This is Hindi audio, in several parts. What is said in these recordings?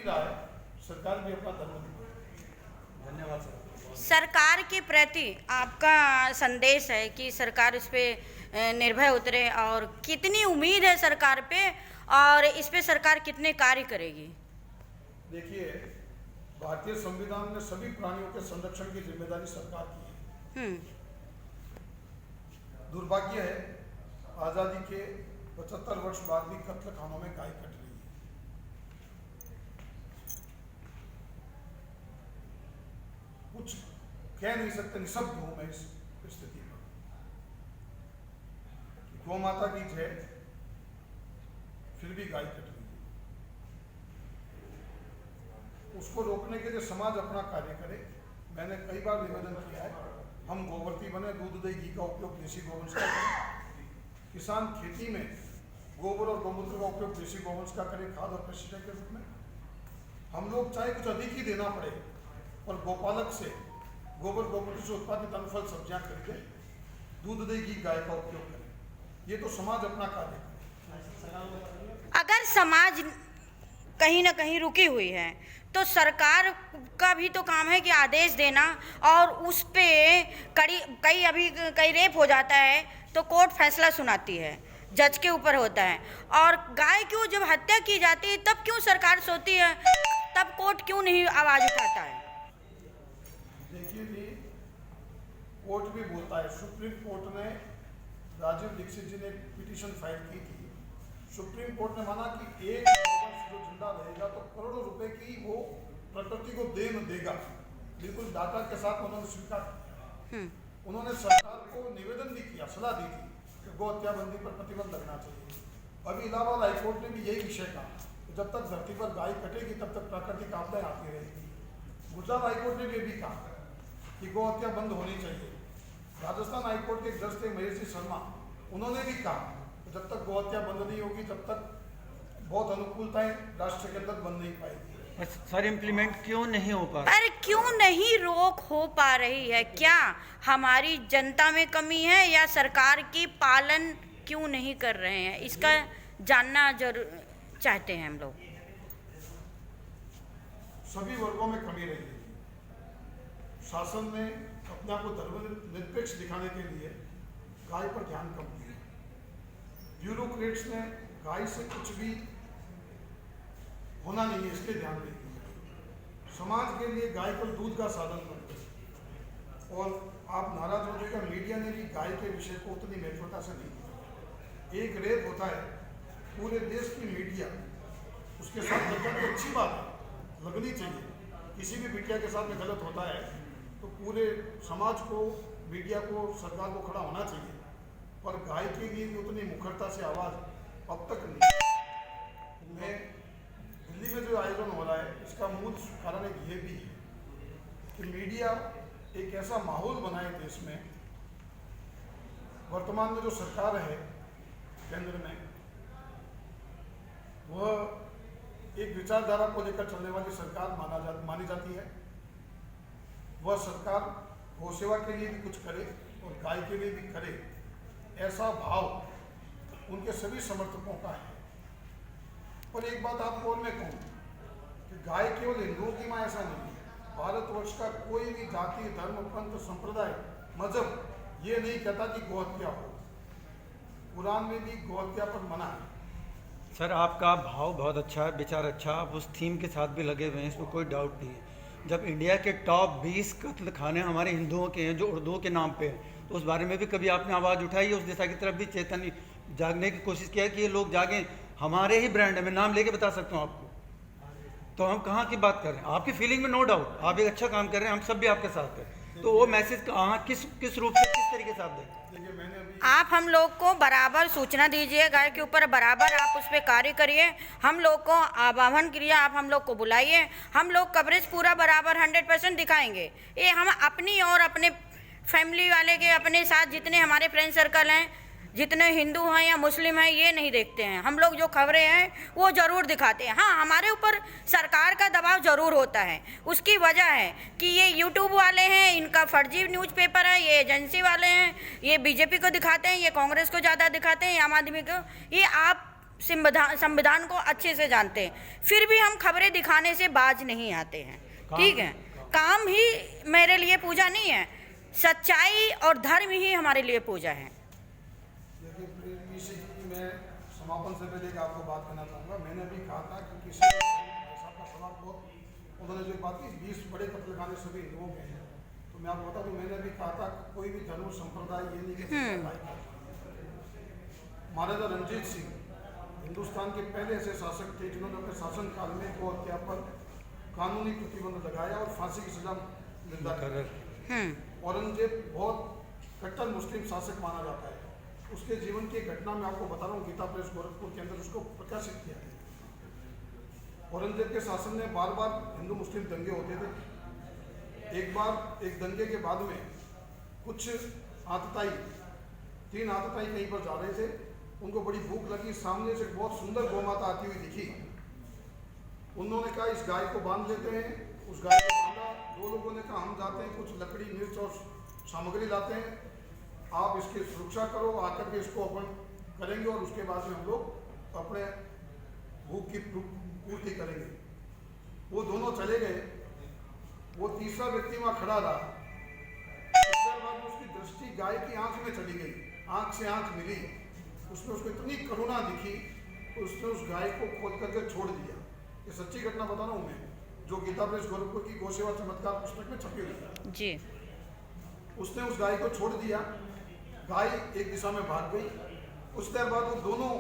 रहा है, सरकार भी अपना धर्म निभाए। धन्यवाद सर। सरकार के प्रति आपका संदेश है कि सरकार इस पे निर्भय उतरे, और कितनी उम्मीद है सरकार पे, और इस पे सरकार कितने कार्य करेगी? देखिए, भारतीय संविधान में सभी प्राणियों के संरक्षण की जिम्मेदारी सरकार की है। दुर्भाग्य है, आज़ादी के 75 वर्ष बाद भी कत्ल खानों में गाय कट रही है। कुछ कह नहीं सकते, निशब्द हूं मैं इस स्थिति पर। गौ माता की जय, फिर भी गाय कट रही है। उसको रोकने के लिए समाज अपना कार्य करे। मैंने कई बार निवेदन किया है, हम गोवर्ती बने, दूध दही घी का उपयोग देसी गोवंश का करें। किसान खेती में गोबर और गौमूत्र का उपयोग देसी गोवंश का करें, खाद और पेस्टिसाइड के रूप में। हम लोग चाहे कुछ अधिक ही देना पड़े, और गोपालक से गोबर गौमूत्र से उत्पादित अन्न सब्जियां खरीदें, दूध दही घी गाय का उपयोग करें। ये तो समाज अपना कार्य करे। अगर समाज कहीं ना कहीं रुकी हुई है तो सरकार का भी तो काम है कि आदेश देना, और उस पे कई रेप हो जाता है तो कोर्ट फैसला सुनाती है, जज के ऊपर होता है। और गाय क्यों जब हत्या की जाती है तब क्यों सरकार सोती है, तब कोर्ट क्यों नहीं आवाज उठाता है? देखिए जी, कोर्ट भी बोलता है। सुप्रीम कोर्ट ने, राजीव दीक्षित जी ने पिटीशन फाइल की थी। सुप्रीम कोर्ट ने माना कि एक गोवंश जो जिंदा रहेगा तो करोड़ों रुपए की वो प्रकृति को देन देगा। बिल्कुल डाटा के साथ उन्होंने स्वीकार किया। उन्होंने सरकार को निवेदन भी किया, सलाह दी थी कि गौ हत्या बंदी पर प्रतिबंध लगना चाहिए। अभी इलाहाबाद हाईकोर्ट ने भी यही विषय कहा कि जब तक धरती पर गाय कटेगी तब तक प्राकृतिक आपदाएं आती रहेगी। गुजरात हाईकोर्ट ने भी यही कहा कि गौ हत्या बंद होनी चाहिए। राजस्थान हाईकोर्ट के जज थे महेश जी शर्मा, उन्होंने भी कहा कि जब तक गौ हत्या बंद नहीं होगी तब तक बहुत अनुकूलताएं राष्ट्र के अंदर बन नहीं पाएगी। सर, इम्प्लीमेंट क्यों नहीं हो पा रहा? पर क्यों नहीं रोक हो पा रही है? क्या हमारी जनता में कमी है, या सरकार की पालन क्यों नहीं कर रहे हैं? इसका जानना जरूर चाहते हैं हम लोग। सभी वर्गों में कमी रही है। शासन ने अपने आप को धर्मनिरपेक्ष दिखाने के लिए गाय पर ध्यान कम दिया। ब्यूरोक्रेट्स ने गाय से कुछ भी होना नहीं है इसके ध्यान नहीं दिया। समाज के लिए गाय को दूध का साधन बन गई। और आप नाराज हो जाएगा, मीडिया ने भी गाय के विषय को उतनी महत्वता से नहीं दिया। एक रेप होता है, पूरे देश की मीडिया उसके साथ लगना तो अच्छी बात है, लगनी चाहिए। किसी भी मीडिया के साथ में गलत होता है तो पूरे समाज को, मीडिया को, सरकार को खड़ा होना चाहिए। पर गाय के लिए भी उतनी मुखरता से आवाज़ अब तक नहीं। मैं दिल्ली में जो आयोजन हो रहा है इसका मूल कारण एक ये भी है कि मीडिया एक ऐसा माहौल बनाए देश में। वर्तमान में जो सरकार है केंद्र में, वह एक विचारधारा को लेकर चलने वाली सरकार मानी जाती है। वह सरकार गौ सेवा के लिए भी कुछ करे और गाय के लिए भी करे, ऐसा भाव उनके सभी समर्थकों का है। पर एक बात आपको और मैं कहूँ कि गाय केवल हिंदुओं की मां ऐसा नहीं है। भारतवर्ष का कोई भी जाति, धर्म, पंथ, संप्रदाय, मजहब ये नहीं कहता कि गौ हत्या हो। कुरान में भी गौ हत्या पर मना है। सर, आपका भाव बहुत अच्छा है, विचार अच्छा, आप उस थीम के साथ भी लगे हुए हैं, इसमें कोई डाउट नहीं है। जब इंडिया के टॉप 20 कत्ल खाने हमारे हिंदुओं के हैं जो उर्दुओं के नाम पे हैं, तो उस बारे में भी कभी आपने आवाज़ उठाई है? उस दिशा की तरफ भी चेतन जागने की कोशिश किया है कि ये लोग जागें? हमारे ही ब्रांड है, मैं नाम लेके बता सकता हूँ आपको। तो हम कहाँ की बात कर रहे हैं? आपकी फीलिंग में नो डाउट आप एक अच्छा काम कर रहे हैं, हम सब भी आपके साथ हैं। तो वो मैसेज कहाँ, किस रूप से, किस तरीके से आप दें? देखिए, मैंने अभी आप हम लोग को बराबर सूचना दीजिए, गाय के ऊपर बराबर आप उस पर कार्य करिए। हम लोग को आह्वान करिए, आप हम लोग को बुलाइए, हम लोग कवरेज पूरा बराबर 100% दिखाएंगे। ये हम अपनी और अपने फैमिली वाले के, अपने साथ जितने हमारे फ्रेंड सर्कल हैं, जितने हिंदू हैं या मुस्लिम हैं, ये नहीं देखते हैं। हम लोग जो खबरें हैं वो ज़रूर दिखाते हैं। हाँ, हमारे ऊपर सरकार का दबाव ज़रूर होता है। उसकी वजह है कि ये यूट्यूब वाले हैं, इनका फर्जी न्यूज़पेपर है, ये एजेंसी वाले हैं, ये बीजेपी को दिखाते हैं, ये कांग्रेस को ज़्यादा दिखाते हैं, आम आदमी को। ये आप संविधान को अच्छे से जानते हैं, फिर भी हम खबरें दिखाने से बाज नहीं आते हैं। ठीक है, काम ही मेरे लिए पूजा नहीं है, सच्चाई और धर्म ही हमारे लिए पूजा है। देखिए पीसी जी, मैं समापन से पहले एक आपको बात करना चाहूँगा। मैंने अभी कहा था कि किसी साहब का सवाल बहुत, उन्होंने जो बात की 20 बड़े कत्लखाने सभी हिंदुओं के हैं, तो मैं आपको बता दूं, मैंने अभी कहा था कोई भी धर्म संप्रदाय ये नहीं कि महाराजा रणजीत सिंह हिंदुस्तान के पहले ऐसे शासक थे जिन्होंने अपने शासन काल में गौ हत्या पर कानूनी प्रतिबंध लगाया और फांसी की सजा निर्धारित की। औरंगजेब बहुत कट्टर मुस्लिम शासक माना जाता है। उसके जीवन की एक घटना मैं आपको बता रहा हूँ, गीता प्रेस गोरखपुर के अंदर उसको प्रकाशित किया है। औरंगजेब के शासन में बार बार हिंदू मुस्लिम दंगे होते थे। एक बार एक दंगे के बाद में कुछ आतताई, 3 आतताई कहीं पर जा रहे थे, उनको बड़ी भूख लगी, सामने से बहुत सुंदर गौ माता आती हुई दिखी। उन्होंने कहा इस गाय को बांध लेते हैं, उस गाय को बांधा। 2 लोगों ने कहा हम जाते हैं, कुछ लकड़ी मिर्च और सामग्री लाते हैं, आप इसकी सुरक्षा करो, आकर के इसको अपन करेंगे और उसके बाद में हम लोग अपने भूख की पूर्ति करेंगे। वो दोनों चले गए। वो तीसरा व्यक्ति वहाँ खड़ा रहा। उसके बाद उसकी दृष्टि गाय की आंख में चली गई, आंख से आंख मिली, उसमें उसको इतनी करुणा दिखी तो उसने उस गाय को खोल करके छोड़ दिया। ये सच्ची घटना बता रहा हूँ मैं, जो गीता प्रेस गोरखपुर की गौसेवा चमत्कार पुस्तक में छपी हुई है जी। उसने उस गाय को छोड़ दिया। गाय एक दिशा में भाग गई। कुछ देर बाद वो दोनों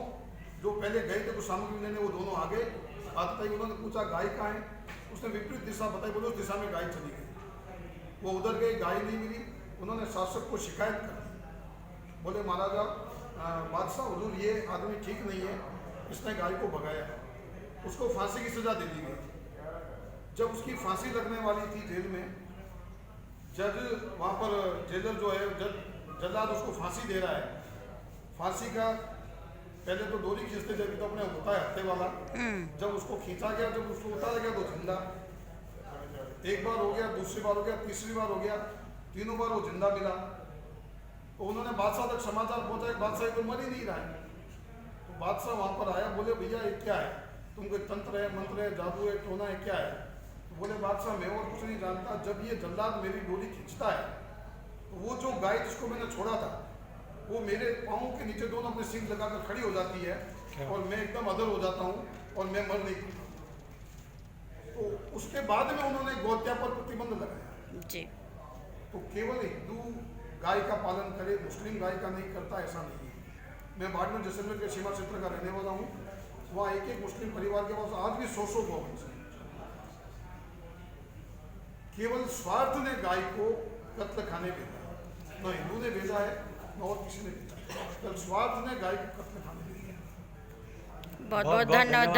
जो पहले गए थे कुछ सामग्री लेने, वो दोनों आ गए। आते ही उन्होंने पूछा गाय कहाँ है, उसने विपरीत दिशा बताई, बोले उस दिशा में गाय चली गई। वो उधर गए, गाय नहीं मिली। उन्होंने शासक को शिकायत कर दी। बोले महाराजा बादशाह हुजूर, ये आदमी ठीक नहीं है, इसने गाय को भगाया। उसको फांसी की सजा दे दी गई। जब उसकी फांसी लगने वाली थी जेल में, जज वहाँ पर जेलर जो है, जल्लाद उसको फांसी दे रहा है। फांसी का पहले तो डोरी खींचते जब तो अपने होता है हत्थे वाला, जब उसको खींचा गया, जब उसको उतारा गया तो जिंदा। एक बार हो गया, दूसरी बार हो गया, तीसरी बार हो गया, तीनों बार वो जिंदा मिला। तो उन्होंने बादशाह तक समाचार पहुंचा कि बादशाह तो मर ही नहीं रहा है। तो बादशाह वहाँ पर आया, बोले भैया ये क्या है, तुम कोई तंत्र है, मंत्र है, जादू है, टोना है, क्या है? तो बोले बादशाह मैं और कुछ नहीं जानता, जब ये जल्लाद मेरी डोरी खींचता है तो वो जो गाय जिसको मैंने छोड़ा था वो मेरे पाँव के नीचे दोनों अपने सींग लगाकर खड़ी हो जाती है और मैं एकदम अधर हो जाता हूँ और मैं मर नहीं पाता। तो उसके बाद में उन्होंने गौहत्या पर प्रतिबंध लगाया जी। तो केवल हिंदू गाय का पालन करे, मुस्लिम गाय का नहीं करता, ऐसा नहीं है। मैं बाड़मेर जैसलमेर के सीमा क्षेत्र का रहने वाला हूँ। वहाँ एक एक मुस्लिम परिवार के पास आज भी 100 गौवंश हैं। केवल स्वार्थ ने गाय को कत्ल खाने भेजा, न हिंदू ने भेजा है न और किसी ने भेजा। कल स्वार्थ ने गाय को कत्ल खाने भेजा। बहुत बहुत धन्यवाद।